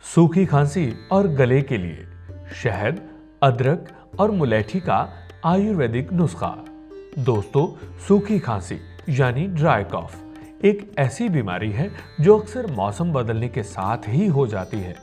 सूखी खांसी और गले के लिए शहद, अदरक और मुलैठी का आयुर्वेदिक नुस्खा। दोस्तों, सूखी खांसी यानी ड्राई कॉफ एक ऐसी बीमारी है जो अक्सर मौसम बदलने के साथ ही हो जाती है।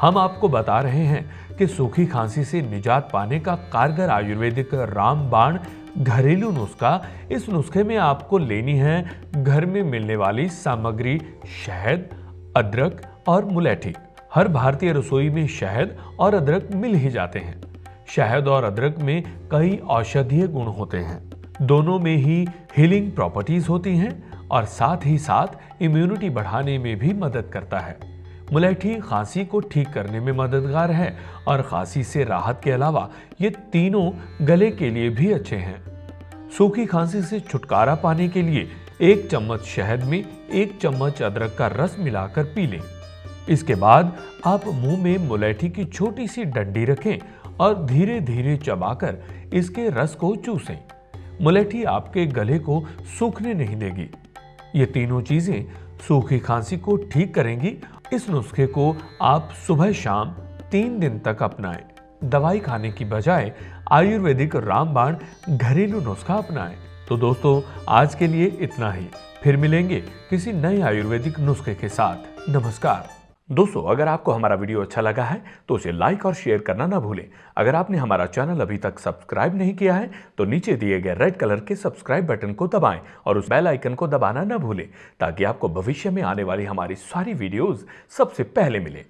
हम आपको बता रहे हैं कि सूखी खांसी से निजात पाने का कारगर आयुर्वेदिक रामबाण घरेलू नुस्खा। इस नुस्खे में आपको लेनी है घर में मिलने वाली सामग्री शहद, अदरक और मुलैठी। हर भारतीय रसोई में शहद और अदरक मिल ही जाते हैं। शहद और अदरक में कई औषधीय गुण होते हैं। दोनों में ही हीलिंग प्रॉपर्टीज होती हैं और साथ ही साथ इम्यूनिटी बढ़ाने में भी मदद करता है। मुलैठी खांसी को ठीक करने में मददगार है और खांसी से राहत के अलावा ये तीनों गले के लिए भी अच्छे हैं। सूखी खांसी से छुटकारा पाने के लिए 1 चम्मच शहद में 1 चम्मच अदरक का रस मिलाकर पी लें। इसके बाद आप मुंह में मुलैठी की छोटी सी डंडी रखें और धीरे धीरे चबाकर इसके रस को चूसें। मुलैठी आपके गले को सूखने नहीं देगी। ये तीनों चीजें सूखी खांसी को ठीक करेंगी। इस नुस्खे को आप सुबह शाम 3 दिन तक अपनाएं। दवाई खाने की बजाय आयुर्वेदिक रामबाण घरेलू नुस्खा अपनाएं। तो दोस्तों, आज के लिए इतना ही। फिर मिलेंगे किसी नए आयुर्वेदिक नुस्खे के साथ। नमस्कार। दोस्तों, अगर आपको हमारा वीडियो अच्छा लगा है तो उसे लाइक और शेयर करना ना भूलें। अगर आपने हमारा चैनल अभी तक सब्सक्राइब नहीं किया है तो नीचे दिए गए रेड कलर के सब्सक्राइब बटन को दबाएं और उस बेल आइकन को दबाना ना भूलें ताकि आपको भविष्य में आने वाली हमारी सारी वीडियोस सबसे पहले मिले।